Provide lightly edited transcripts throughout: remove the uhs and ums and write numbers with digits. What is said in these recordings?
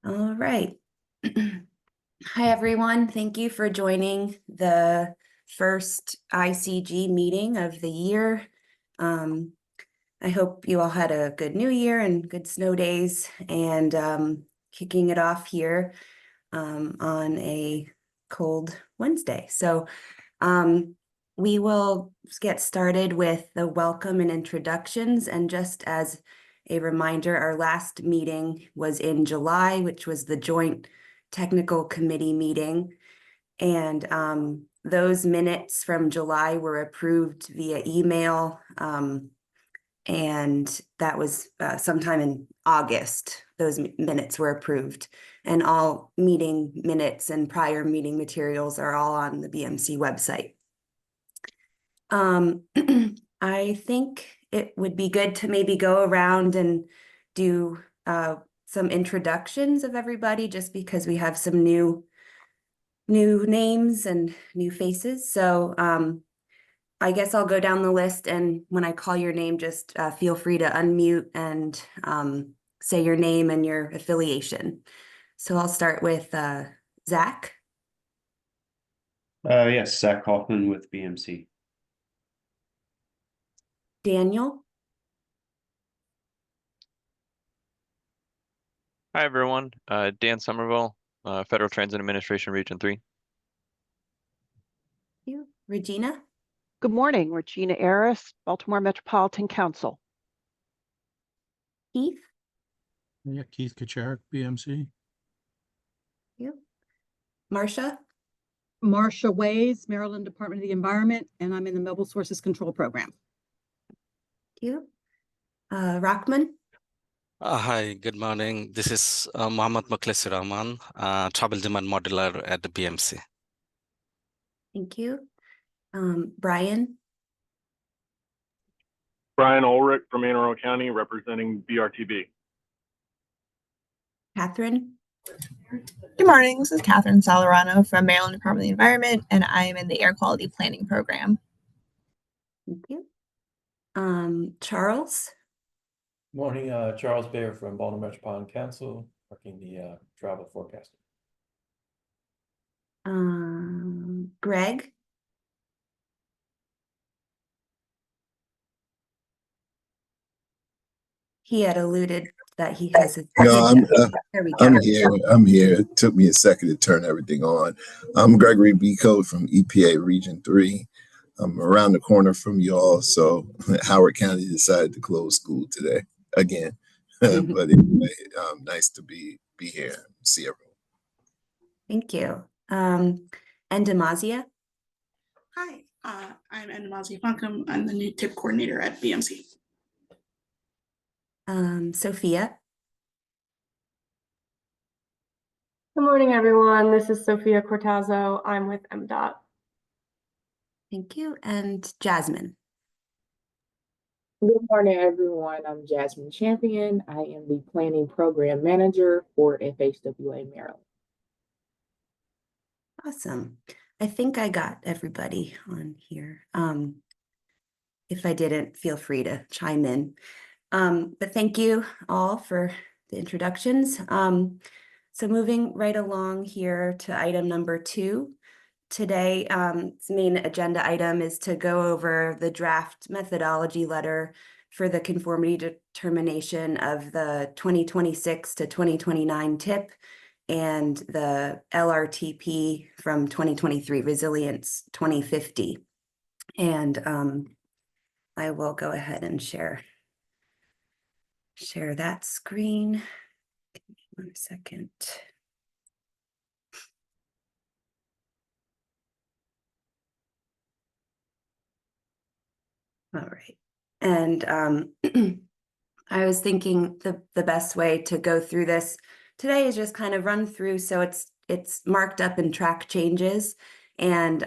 All right. Hi, everyone. Thank you for joining the first ICG meeting of the year. I hope you all had a good New Year and good snow days, and kicking it off here on a cold Wednesday. So we will get started with the welcome and introductions. And just as a reminder, our last meeting was in July, which was the joint technical committee meeting. And those minutes from July were approved via email. And that was sometime in August, those minutes were approved. And all meeting minutes and prior meeting materials are all on the BMC website. I think it would be good to maybe go around and do some introductions of everybody, just because we have some new names and new faces. So I guess I'll go down the list, and when I call your name, just feel free to unmute and say your name and your affiliation. So I'll start with Zach. Yes, Zach Kaufman with BMC. Daniel. Hi, everyone. Dan Somerville, Federal Transit Administration, Region 3. Thank you. Regina. Good morning, Regina Aris, Baltimore Metropolitan Council. Keith. Yeah, Keith Kacharik, BMC. Thank you. Marcia. Marcia Ways, Maryland Department of the Environment, and I'm in the Mobile Sources Control Program. Thank you. Rockman. Hi, good morning. This is Mohammad Mukhlesi Rahman, Travel Demand Modeler at the BMC. Thank you. Brian. Brian Ulrich from Anne Arundel County, representing BRTB. Catherine. Good morning, this is Catherine Salarano from Maryland Department of the Environment, and I am in the Air Quality Planning Program. Thank you. Charles. Morning, Charles Baer from Baltimore Metropolitan Council, working the travel forecasting. Greg. He had alluded that he has a. No, There we go. I'm here. It took me a second to turn everything on. I'm Gregory B. Code from EPA Region 3. I'm around the corner from y'all, so Howard County decided to close school today again. But anyway, nice to be here. See everyone. Thank you. And Demazia. Hi, I'm Endemazia Funkum. I'm the new TIP coordinator at BMC. Sophia. Good morning, everyone. This is Sophia Cortazzo. I'm with MDOT. Thank you. And Jasmine. Good morning, everyone. I'm Jasmine Champion. I am the Planning Program Manager for FHWA Maryland. Awesome. I think I got everybody on here. If I didn't, feel free to chime in. But thank you all for the introductions. So moving right along here to item number 2. Today, main agenda item is to go over the draft methodology letter for the conformity determination of the 2026 to 2029 TIP and the LRTP from 2023, Resilience 2050. And I will go ahead and share that screen. Give me 1 second. All right. And I was thinking the best way to go through this today is just kind of run through, so it's marked up in track changes, and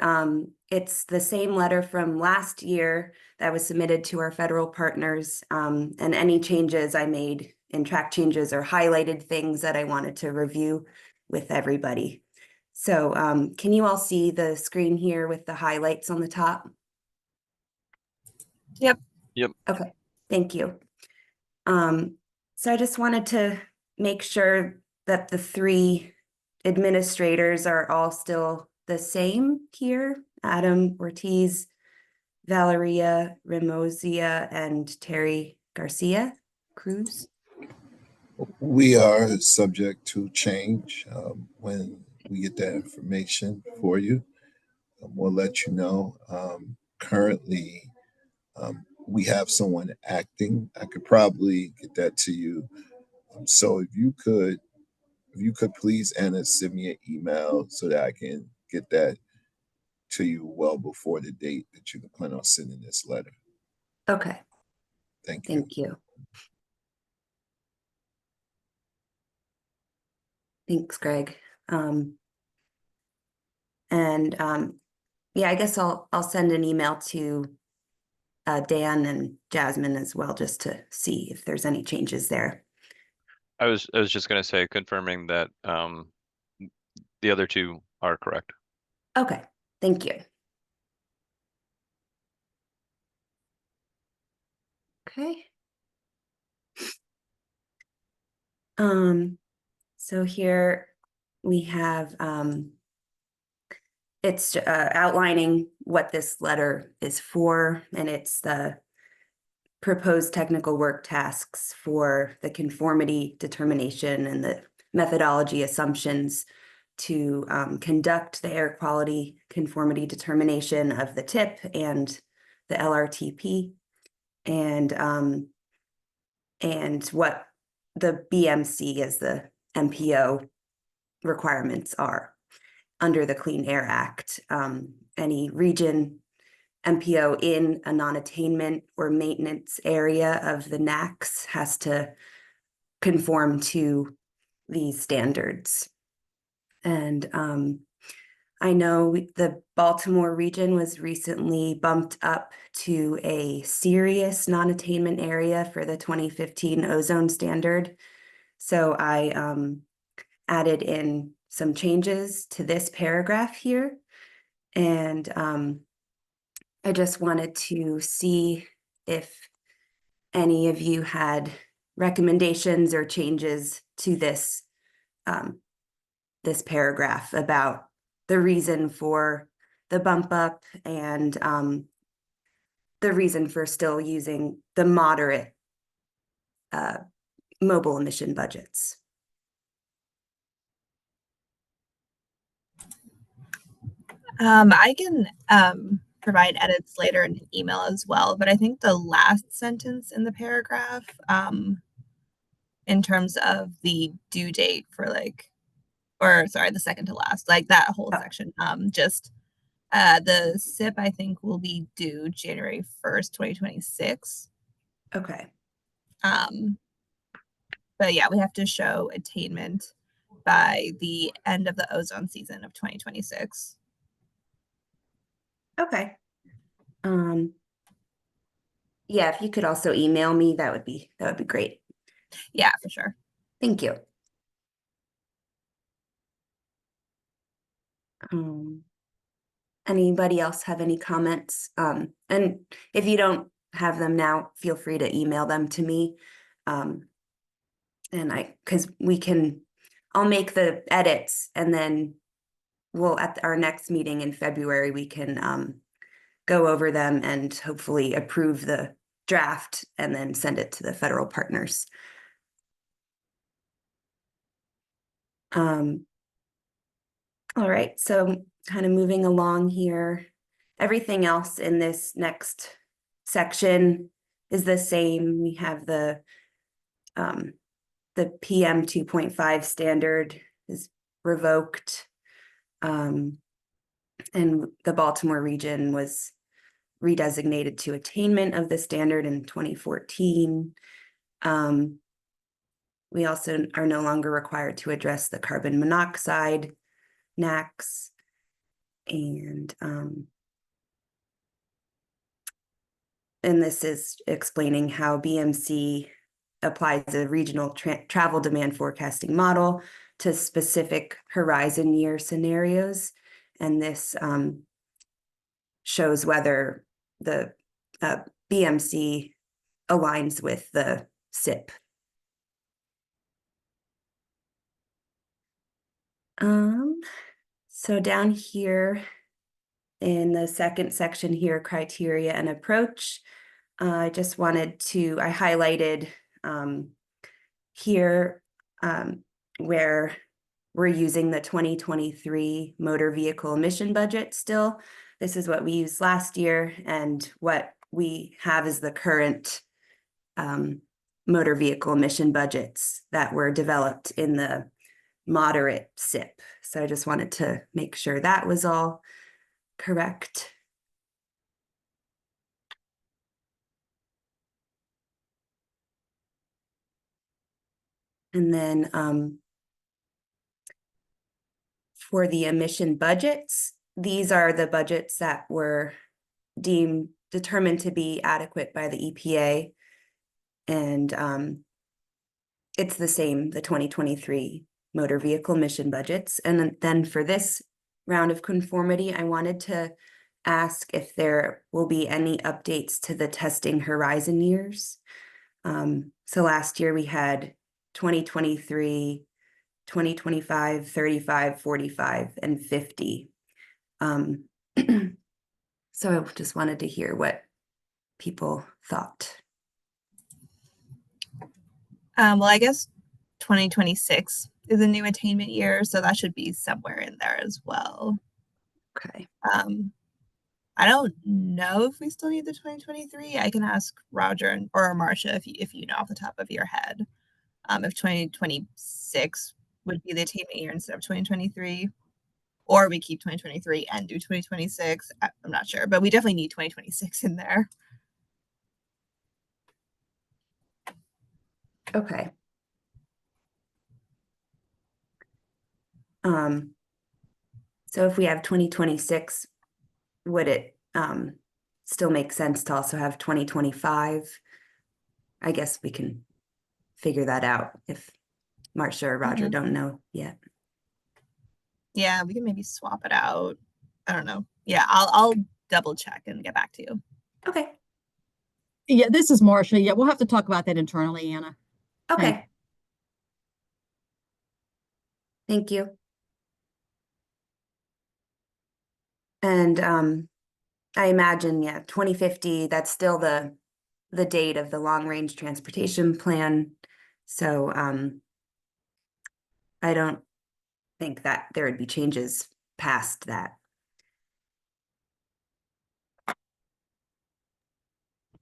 it's the same letter from last year that was submitted to our federal partners, and any changes I made in track changes or highlighted things that I wanted to review with everybody. So can you all see the screen here with the highlights on the top? Yep. Okay, thank you. So I just wanted to make sure that the three administrators are all still the same here. Adam Ortiz, Valeria Remozia, and Terry Garcia Cruz. We are subject to change when we get that information for you. We'll let you know. Currently, we have someone acting. I could probably get that to you. So if you could please, Anna, send me an email so that I can get that to you well before the date that you can plan on sending this letter. Okay, Thank you. thank you. Thanks, Greg. Yeah, I guess I'll send an email to Dan and Jasmine as well, just to see if there's any changes there. I was just gonna say, confirming that the other two are correct. Okay, thank you. Okay. So here we have it's outlining what this letter is for, and it's the proposed technical work tasks for the conformity determination and the methodology assumptions to conduct the air quality conformity determination of the TIP and the LRTP, and what the BMC as the MPO requirements are under the Clean Air Act. Any region MPO in a non-attainment or maintenance area of the NACs has to conform to these standards. And I know the Baltimore region was recently bumped up to a serious non-attainment area for the 2015 ozone standard. So I added in some changes to this paragraph here. And I just wanted to see if any of you had recommendations or changes to this this paragraph about the reason for the bump up and the reason for still using the moderate mobile emission budgets. I can provide edits later in an email as well, but I think the last sentence in the paragraph, in terms of the due date for the second to last, like that whole section, the SIP I think will be due January 1st, 2026. Okay. But yeah, we have to show attainment by the end of the ozone season of 2026. Okay. Yeah, if you could also email me, that would be great. Yeah, for sure. Thank you. Anybody else have any comments? And if you don't have them now, feel free to email them to me. And I'll make the edits, and then we'll, at our next meeting in February, we can go over them and hopefully approve the draft and then send it to the federal partners. All right, so kind of moving along here, everything else in this next section is the same. We have the PM 2.5 standard is revoked. And the Baltimore region was redesignated to attainment of the standard in 2014. We also are no longer required to address the carbon monoxide NACs. And this is explaining how BMC applies a regional travel demand forecasting model to specific horizon year scenarios. And this shows whether the BMC aligns with the SIP. So down here in the second section here, criteria and approach, I just wanted to, I highlighted here where we're using the 2023 motor vehicle emission budget still. This is what we used last year, and what we have is the current motor vehicle emission budgets that were developed in the moderate SIP. So I just wanted to make sure that was all correct. And then for the emission budgets, these are the budgets that were determined to be adequate by the EPA. And it's the same, the 2023 motor vehicle emission budgets. And then for this round of conformity, I wanted to ask if there will be any updates to the testing horizon years. So last year we had 2023, 2025, 35, 45, and 50. So I just wanted to hear what people thought. Well, I guess 2026 is a new attainment year, so that should be somewhere in there as well. Okay. I don't know if we still need the 2023. I can ask Roger or Marcia if you know off the top of your head, if 2026 would be the attainment year instead of 2023, or we keep 2023 and do 2026. I'm not sure, but we definitely need 2026 in there. Okay. So if we have 2026, would it still make sense to also have 2025? I guess we can figure that out if Marcia or Roger don't know yet. Yeah, we can maybe swap it out. I don't know. Yeah, I'll double check and get back to you. Okay. Yeah, this is Marcia. Yeah, we'll have to talk about that internally, Anna. Okay. Thank you. And I imagine, yeah, 2050, that's still the date of the long range transportation plan. So I don't think that there would be changes past that.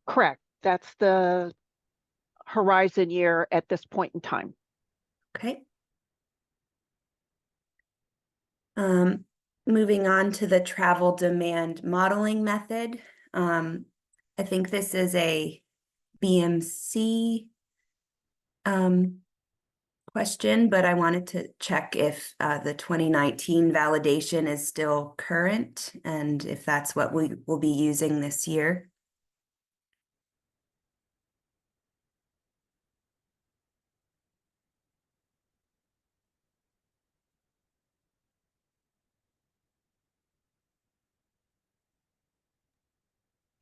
Correct. That's the horizon year at this point in time. Okay. Moving on to the travel demand modeling method. I think this is a BMC question, but I wanted to check if the 2019 validation is still current and if that's what we will be using this year.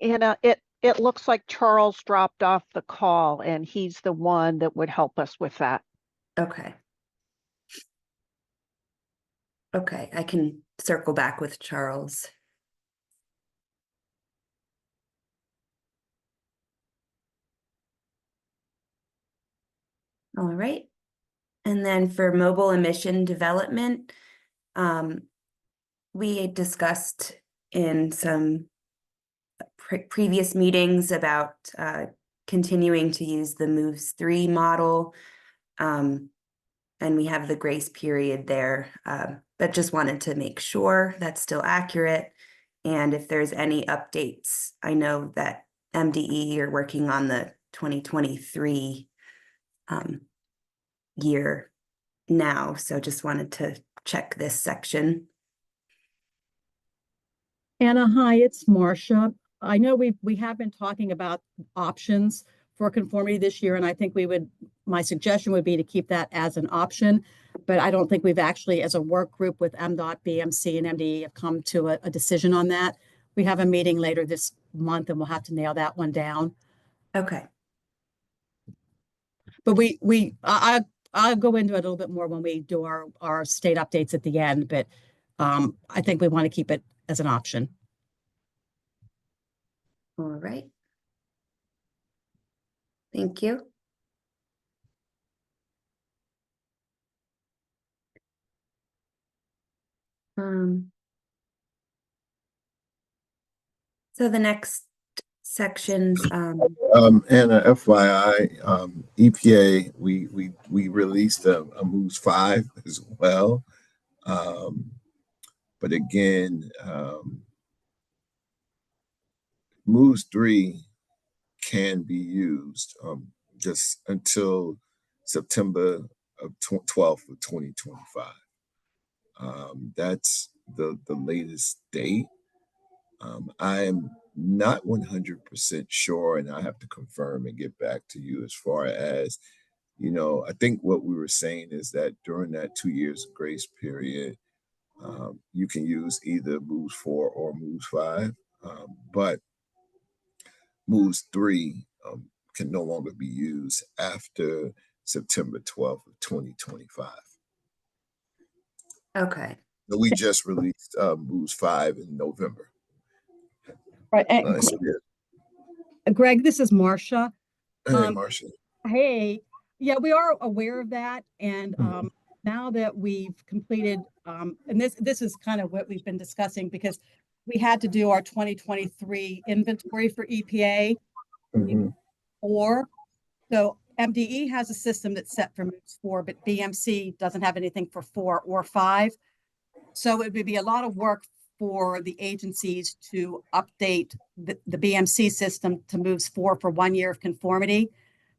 And it looks like Charles dropped off the call, and he's the one that would help us with that. Okay. Okay, I can circle back with Charles. All right. And then for mobile emission development, we discussed in some previous meetings about continuing to use the Moves 3 model. And we have the grace period there, but just wanted to make sure that's still accurate. And if there's any updates, I know that MDE are working on the 2023 year now, so just wanted to check this section. Anna, hi, it's Marcia. I know we have been talking about options for conformity this year, and I think my suggestion would be to keep that as an option, but I don't think we've actually, as a work group with MDOT, BMC, and MDE, have come to a decision on that. We have a meeting later this month, and we'll have to nail that one down. Okay. But I I'll go into it a little bit more when we do our state updates at the end, but I think we want to keep it as an option. All right. Thank you. So the next sections, And FYI, EPA, we released a Moves 5 as well. But again, Moves 3 can be used just until September of 12th of 2025. That's the latest date. I am not 100% sure, and I have to confirm and get back to you as far as, I think what we were saying is that during that 2 years of grace period, you can use either Moves 4 or Moves 5, but Moves 3 can no longer be used after September 12th of 2025. okay. So we just released Moves 5 in November. Right. So yeah. Greg, this is Marcia. Hey, Marcia. Hey, yeah, we are aware of that. And now that we've completed, and this is kind of what we've been discussing, because we had to do our 2023 inventory for EPA. Or so MDE has a system that's set for Moves 4, but BMC doesn't have anything for 4 or 5. So it would be a lot of work for the agencies to update the BMC system to Moves 4 for 1 year of conformity,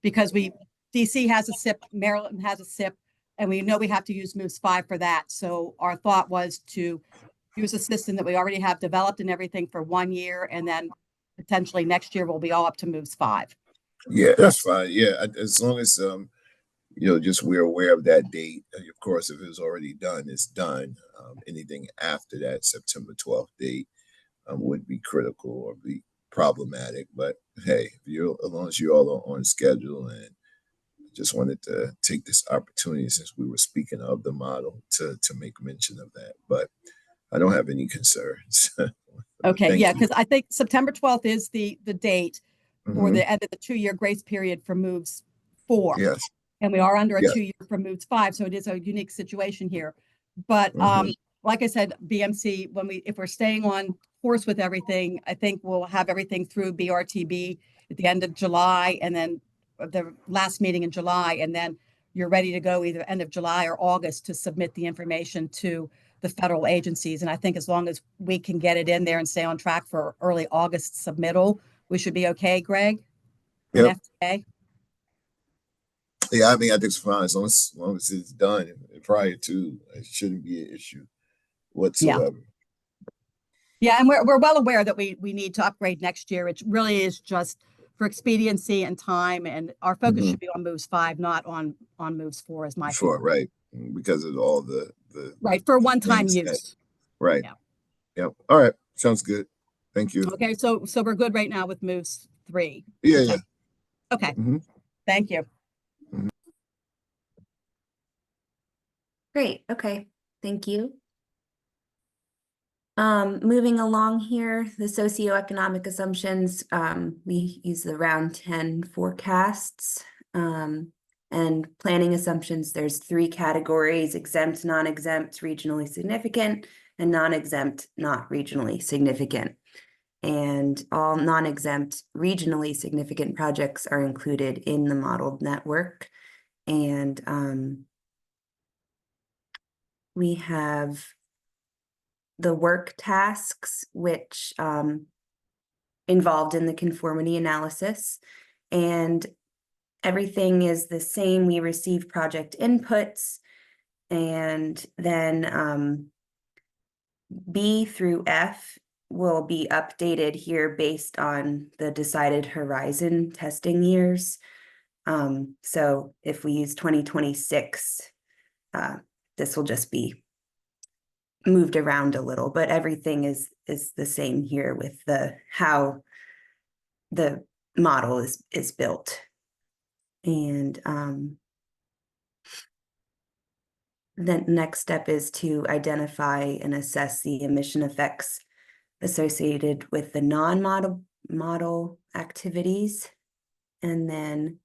because DC has a SIP, Maryland has a SIP, and we know we have to use Moves 5 for that. So our thought was to use a system that we already have developed and everything for 1 year, and then potentially next year we'll be all up to Moves 5. Yeah, that's fine. Yeah, as long as just we're aware of that date. Of course, if it's already done, it's done. Anything after that September 12th date would be critical or be problematic. But hey, as long as you all are on schedule, and just wanted to take this opportunity, since we were speaking of the model, to make mention of that. But I don't have any concerns. Okay, yeah, because I think September 12th is the date for Mhm. the end of the 2-year grace period for Moves 4. Yes. And we are under a Yes. 2-year for Moves 5, so it is a unique situation here. But like I said, BMC, if we're staying on course with everything, I think we'll have everything through BRTB at the end of July, and then the last meeting in July, and then you're ready to go either end of July or August to submit the information to the federal agencies. And I think as long as we can get it in there and stay on track for early August submittal, we should be okay, Greg? Yep. FDA? Yeah, I think it's fine as long as it's done prior to. It shouldn't be an issue whatsoever. Yeah, and we're well aware that we need to upgrade next year. It really is just for expediency and time, and our focus should be on Moves 5, not on Moves 4, as my Sure, feeling. right, because of all the right for one-time things use. Right. Yeah. Yep. All right. Sounds good. Thank you. Okay, so we're good right now with Moves 3. Yeah. Okay. Mhm. Thank you. Great. Okay. Thank you. Moving along here, the socioeconomic assumptions, we use the round 10 forecasts, and planning assumptions. There's 3 categories: exempt, non-exempt, regionally significant, and non-exempt, not regionally significant. And all non-exempt, regionally significant projects are included in the modeled network. And we have the work tasks, which involved in the conformity analysis, and everything is the same. We receive project inputs, and then B through F will be updated here based on the decided horizon testing years. So if we use 2026, this will just be moved around a little, but everything is the same here with how the model is built. And the next step is to identify and assess the emission effects associated with the non-model activities. And then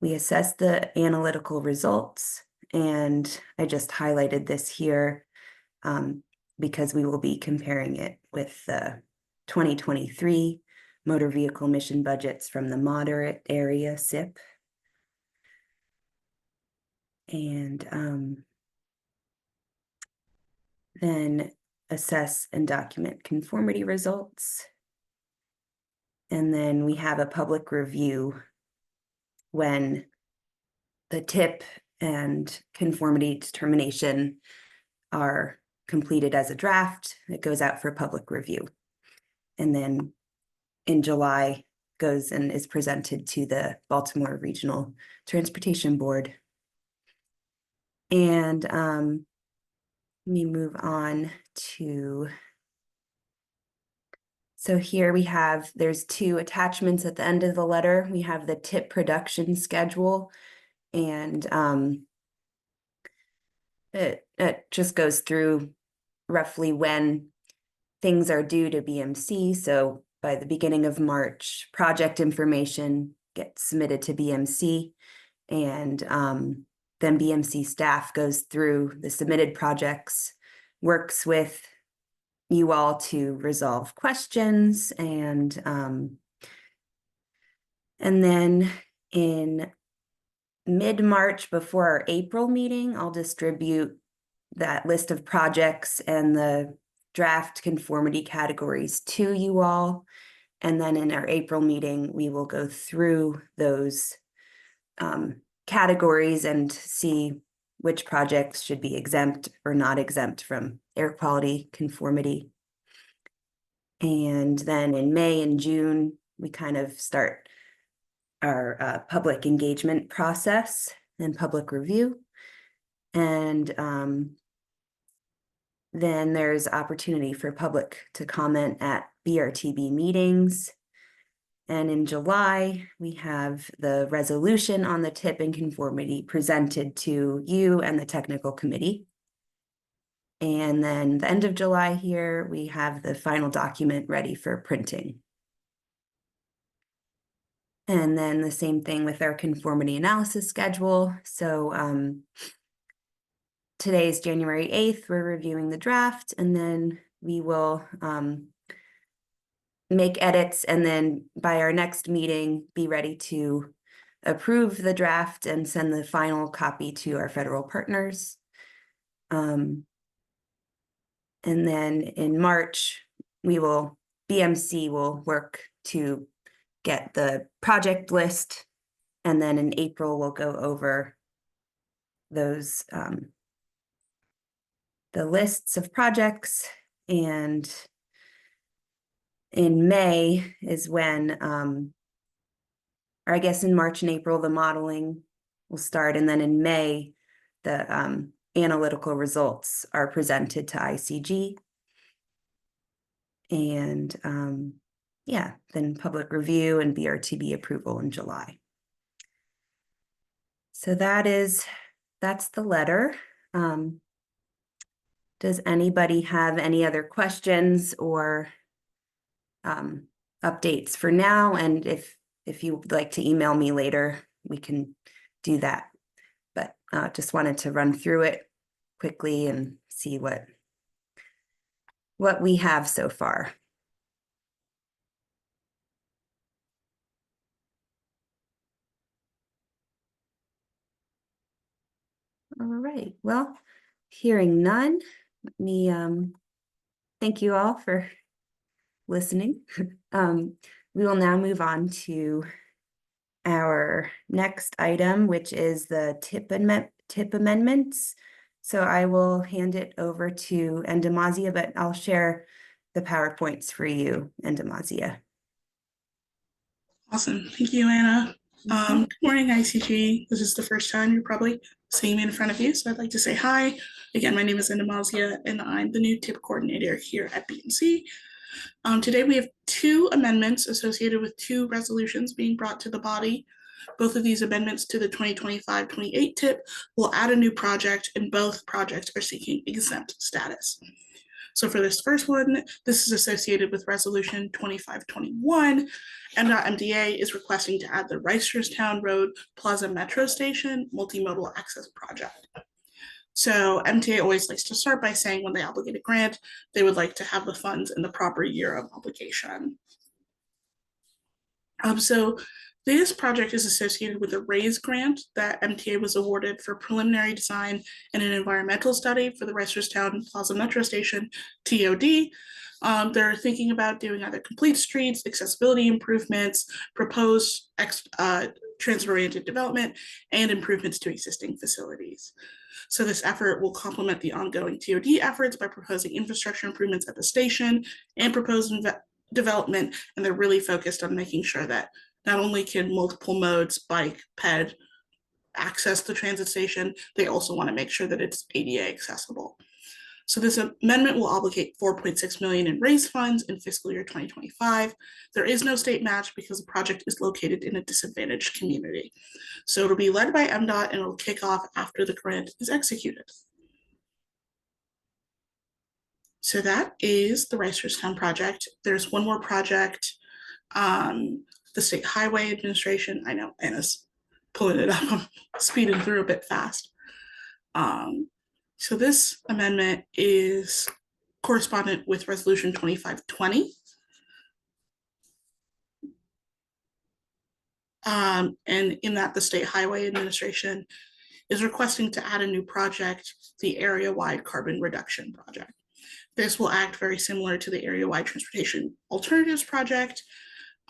we assess the analytical results. And I just highlighted this here because we will be comparing it with the 2023 motor vehicle emission budgets from the moderate area SIP. And then assess and document conformity results. And then we have a public review when the TIP and conformity determination are completed as a draft. It goes out for public review. And then in July goes and is presented to the Baltimore Regional Transportation Board. And let me move on to, so here we have, there's two attachments at the end of the letter. We have the TIP production schedule, and it just goes through roughly when things are due to BMC. So by the beginning of March, project information gets submitted to BMC, and then BMC staff goes through the submitted projects, works with you all to resolve questions, and then in mid-March, before our April meeting, I'll distribute that list of projects and the draft conformity categories to you all. And then in our April meeting, we will go through those categories and see which projects should be exempt or not exempt from air quality conformity. And then in May and June, we kind of start our public engagement process and public review. And then there's opportunity for public to comment at BRTB meetings. And in July, we have the resolution on the TIP and conformity presented to you and the technical committee. And then the end of July here, we have the final document ready for printing. And then the same thing with our conformity analysis schedule. So today's January 8th, we're reviewing the draft, and then we will make edits, and then by our next meeting, be ready to approve the draft and send the final copy to our federal partners. And then in March, BMC will work to get the project list, and then in April, we'll go over those the lists of projects, and in May is when, or I guess in March and April, the modeling will start, and then in May, the analytical results are presented to ICG. And yeah, then public review and BRTB approval in July. So that's the letter. Does anybody have any other questions or updates for now? And if you would like to email me later, we can do that. But just wanted to run through it quickly and see what we have so far. All right, well, hearing none, let me thank you all for listening. We will now move on to our next item, which is the TIP amendments. So I will hand it over to Endemazia, but I'll share the PowerPoints for you, Endemazia. Awesome. Thank you, Anna. Good morning, ICG. This is the first time you're probably seeing me in front of you, so I'd like to say hi. Again, my name is Endemazia, and I'm the new TIP coordinator here at BMC. Today we have two amendments associated with two resolutions being brought to the body. Both of these amendments to the 2025-28 tip will add a new project, and both projects are seeking exempt status. So for this first one, this is associated with Resolution 2521. MDA is requesting to add the Reisterstown Road Plaza Metro Station Multimodal Access Project. So MTA always likes to start by saying when they obligate a grant, they would like to have the funds in the proper year of obligation. So this project is associated with a RAISE grant that MTA was awarded for preliminary design and an environmental study for the Reisterstown Plaza Metro Station, TOD. They're thinking about doing either complete streets, accessibility improvements, proposed transit-oriented development, and improvements to existing facilities. So this effort will complement the ongoing TOD efforts by proposing infrastructure improvements at the station and proposed development, and they're really focused on making sure that not only can multiple modes, bike, ped, access the transit station, they also want to make sure that it's ADA accessible. So this amendment will obligate $4.6 million in RAISE funds in fiscal year 2025. There is no state match because the project is located in a disadvantaged community. So it'll be led by MDOT and it'll kick off after the grant is executed. So that is the Reisterstown project. There's one more project, the State Highway Administration. I know Anna's pulling it up. I'm speeding through a bit fast. So this amendment is correspondent with Resolution 2520. And in that, the State Highway Administration is requesting to add a new project, the area-wide carbon reduction project. This will act very similar to the area-wide transportation alternatives project.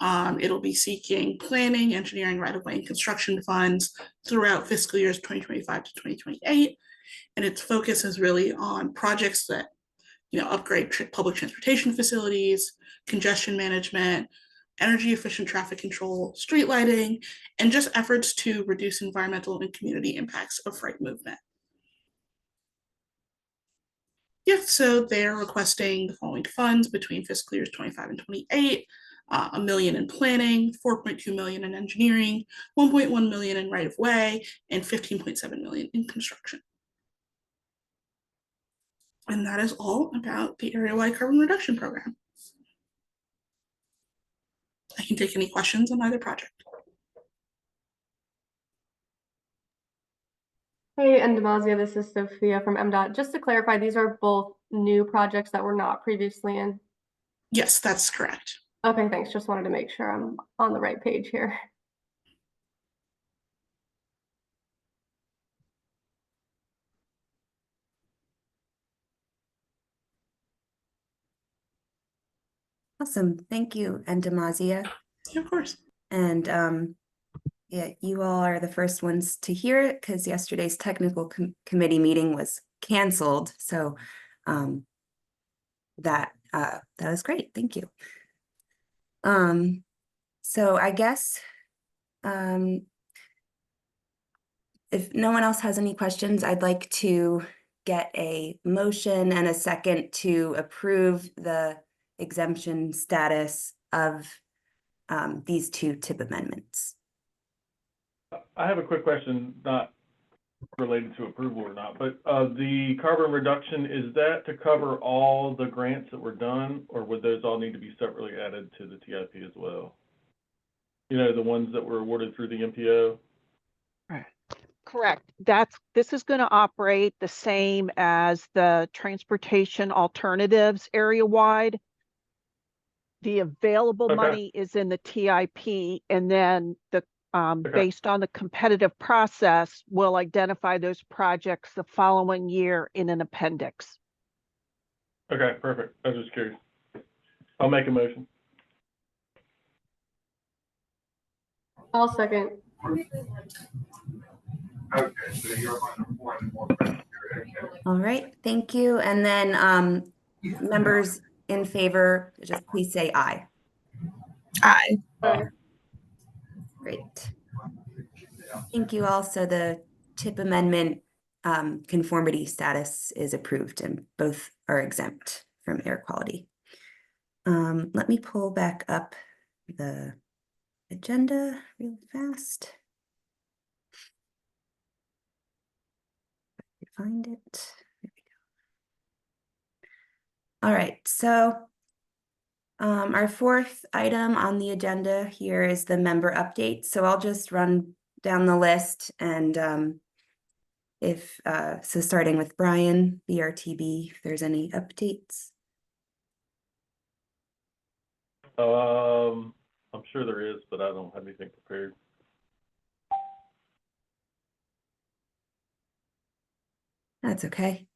It'll be seeking planning, engineering, right-of-way, and construction funds throughout fiscal years 2025 to 2028. And its focus is really on projects that, upgrade public transportation facilities, congestion management, energy efficient traffic control, street lighting, and just efforts to reduce environmental and community impacts of freight movement. Yeah, so they're requesting the following funds between fiscal years 25 and 28, $1 million in planning, $4.2 million in engineering, $1.1 million in right-of-way, and $15.7 million in construction. And that is all about the area-wide carbon reduction program. I can take any questions on either project. Hey, and Demasia, this is Sophia from MDOT. Just to clarify, these are both new projects that were not previously in? Yes, that's correct. Okay, thanks. Just wanted to make sure I'm on the right page here. Awesome. Thank you, Demasia. Yeah, of course. And yeah, you all are the first ones to hear it because yesterday's technical committee meeting was canceled. So that was great. Thank you. So I guess if no one else has any questions, I'd like to get a motion and a second to approve the exemption status of these two tip amendments. I have a quick question, not related to approval or not, but the carbon reduction, is that to cover all the grants that were done, or would those all need to be separately added to the TIP as well? The ones that were awarded through the MPO? Right. Correct. This is going to operate the same as the transportation alternatives area wide. The available money is in the TIP, and then the based on the competitive process, we'll identify those projects the following year in an appendix. Okay, perfect. I was just curious. I'll make a motion. I'll second. Okay, so you're on the one more. All right, thank you. And then members in favor, just please say aye. Aye. Great. Thank you all. So the tip amendment conformity status is approved and both are exempt from air quality. Let me pull back up the agenda really fast. find it. There we go. All right, so our fourth item on the agenda here is the member update. So I'll just run down the list and so starting with Brian, BRTB, if there's any updates. I'm sure there is, but I don't have anything prepared. That's okay.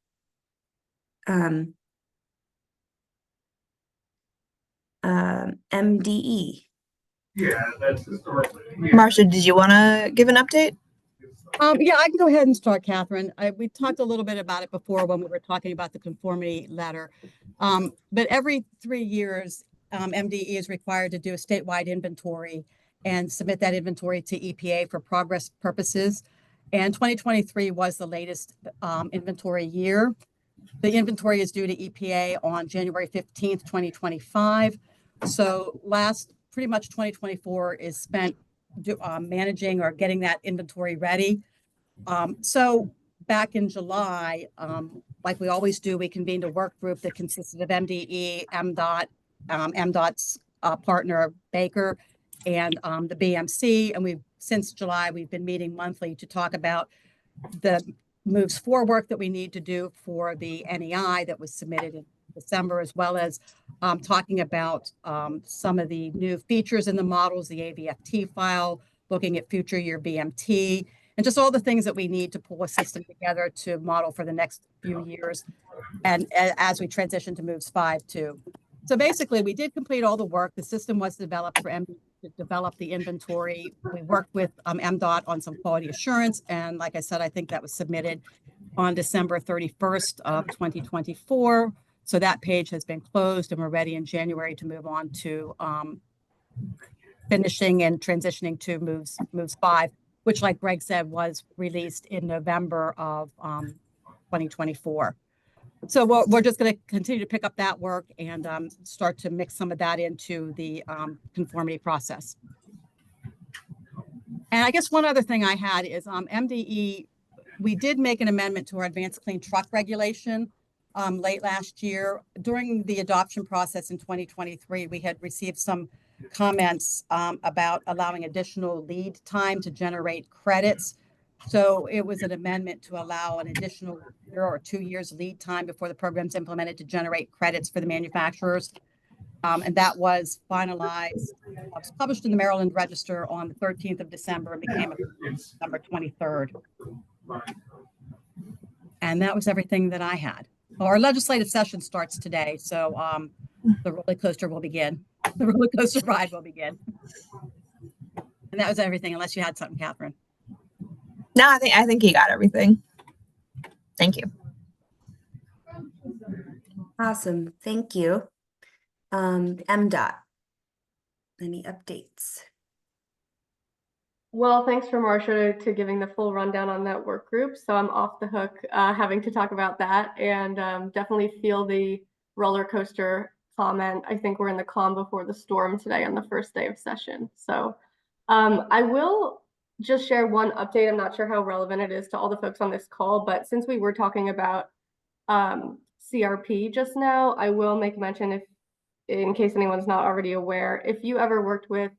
MDE. Yeah, that's historically. Marcia, did you want to give an update? Yeah, I can go ahead and start, Catherine. We talked a little bit about it before when we were talking about the conformity letter. But every 3 years, MDE is required to do a statewide inventory and submit that inventory to EPA for progress purposes. And 2023 was the latest inventory year. The inventory is due to EPA on January 15th, 2025. So pretty much 2024 is spent managing or getting that inventory ready. So back in July, like we always do, we convened a work group that consisted of MDE, MDOT, MDOT's partner Baker, and the BMC. And since July, we've been meeting monthly to talk about the moves for work that we need to do for the NEI that was submitted in December, as well as talking about some of the new features in the models, the AVFT file, looking at future year BMT, and just all the things that we need to pull a system together to model for the next few years. And as we transition to moves 5 too. So basically we did complete all the work. The system was developed for MDOT to develop the inventory. We worked with MDOT on some quality assurance. And like I said, I think that was submitted on December 31st of 2024. So that page has been closed and we're ready in January to move on to finishing and transitioning to moves 5, which like Greg said, was released in November of 2024. So we're just going to continue to pick up that work and start to mix some of that into the conformity process. And I guess one other thing I had is MDE, we did make an amendment to our advanced clean truck regulation late last year. During the adoption process in 2023, we had received some comments about allowing additional lead time to generate credits. So it was an amendment to allow an additional year or 2 years lead time before the program's implemented to generate credits for the manufacturers. And that was finalized, was published in the Maryland Register on the 13th of December and became December 23rd. And that was everything that I had. Our legislative session starts today, so the roller coaster will begin. The roller coaster ride will begin. And that was everything, unless you had something, Catherine. No, I think you got everything. Thank you. Awesome, thank you. MDOT, any updates? Well, thanks for Marcia to giving the full rundown on that work group. So I'm off the hook having to talk about that, and definitely feel the roller coaster comment. I think we're in the calm before the storm today on the first day of session. So I will just share one update. I'm not sure how relevant it is to all the folks on this call, but since we were talking about CRP just now, I will make mention, if in case anyone's not already aware, if you ever worked with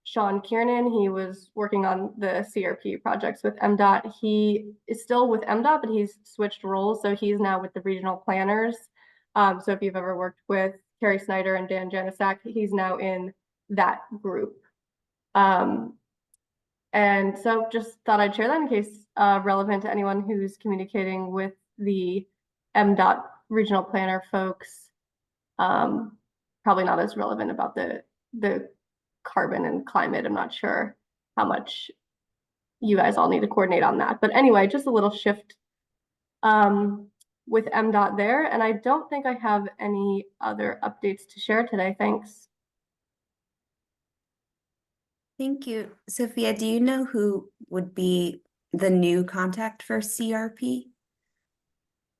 Sean Kiernan, he was working on the CRP projects with MDOT. He is still with MDOT, but he's switched roles. So he's now with the regional planners. So if you've ever worked with Carrie Snyder and Dan Janisak, he's now in that group. And so just thought I'd share that in case relevant to anyone who's communicating with the MDOT regional planner folks. Probably not as relevant about the carbon and climate. I'm not sure how much you guys all need to coordinate on that. But anyway, just a little shift with MDOT there. And I don't think I have any other updates to share today. Thanks. Thank you. Sophia, do you know who would be the new contact for CRP?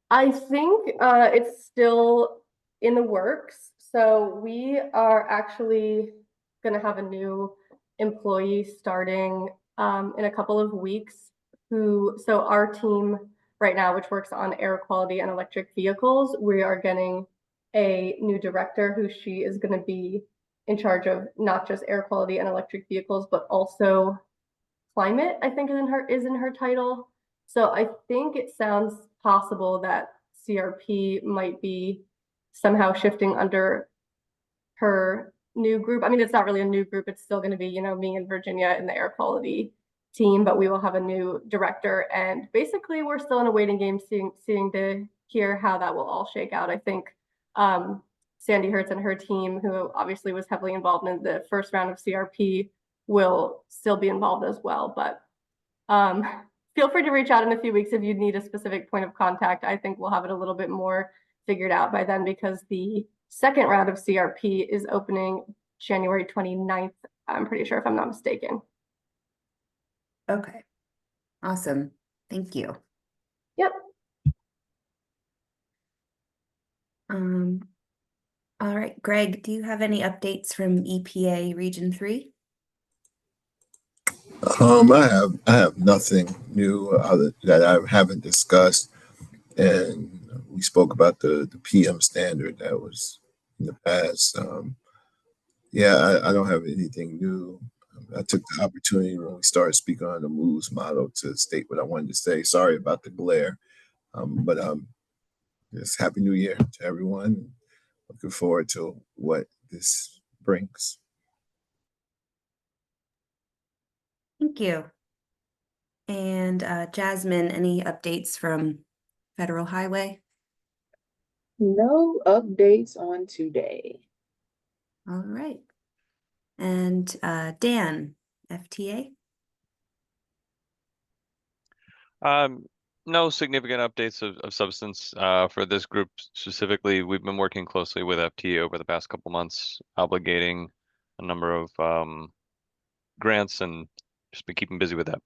I think it's still in the works. So we are actually going to have a new employee starting in a couple of weeks so our team right now, which works on air quality and electric vehicles, we are getting a new director who she is going to be in charge of not just air quality and electric vehicles, but also climate, I think is in her title. So I think it sounds possible that CRP might be somehow shifting under her new group. I mean, it's not really a new group. It's still going to be, you know, me and Virginia in the air quality team, but we will have a new director. And basically, we're still in a waiting game, seeing to hear how that will all shake out. I think Sandy Hertz and her team, who obviously was heavily involved in the first round of CRP, will still be involved as well. But feel free to reach out in a few weeks if you need a specific point of contact. I think we'll have it a little bit more figured out by then, because the second round of CRP is opening January 29th, I'm pretty sure, if I'm not mistaken. Okay. Awesome. Thank you. Yep. All right, Greg, do you have any updates from EPA Region 3? I have nothing new other that I haven't discussed, and we spoke about the PM standard that was in the past. Yeah, I don't have anything new. I took the opportunity when we started speaking on the moves model to state what I wanted to say. Sorry about the glare, but just Happy New Year to everyone. Looking forward to what this brings. Thank you. And Jasmine, any updates from Federal Highway? No updates on today. All right. And Dan, FTA? No significant updates of substance for this group specifically. We've been working closely with FTA over the past couple months, obligating a number of grants, and just been keeping busy with that.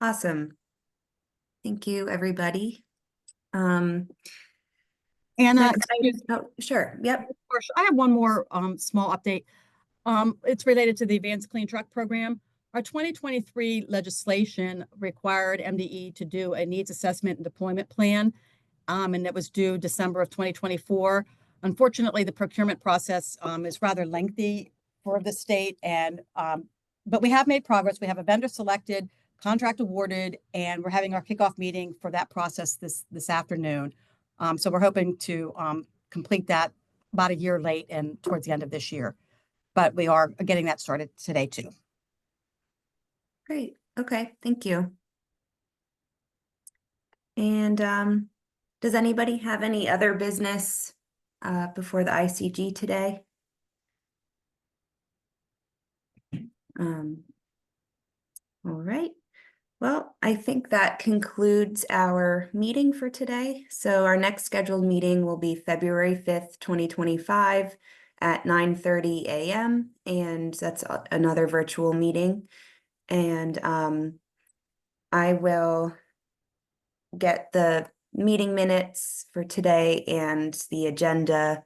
Awesome. Thank you, everybody. Anna, Oh, sure. Yep. I have one more small update. It's related to the Advanced Clean Truck Program. Our 2023 legislation required MDE to do a needs assessment and deployment plan, and that was due December of 2024. Unfortunately, the procurement process is rather lengthy for the state, and but we have made progress. We have a vendor selected, contract awarded, and we're having our kickoff meeting for that process this afternoon. So we're hoping to complete that about a year late and towards the end of this year. But we are getting that started today too. Great. Okay. Thank you. And does anybody have any other business before the ICG today? All right. Well, I think that concludes our meeting for today. So our next scheduled meeting will be February 5th, 2025 at 9:30 a.m. And that's another virtual meeting. And I will get the meeting minutes for today and the agenda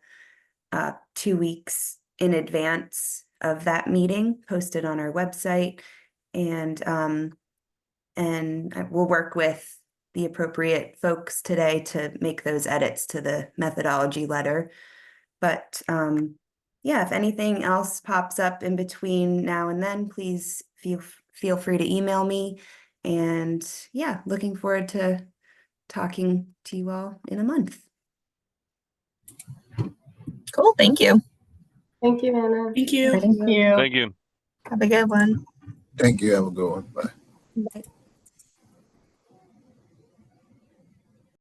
2 weeks in advance of that meeting posted on our website. And we'll work with the appropriate folks today to make those edits to the methodology letter. But yeah, if anything else pops up in between now and then, please feel free to email me. And yeah, looking forward to talking to you all in a month. Cool. Thank you. Thank you, Hannah. Thank you. Thank you. Thank you. Have a good one. Thank you. Have a good one. Bye.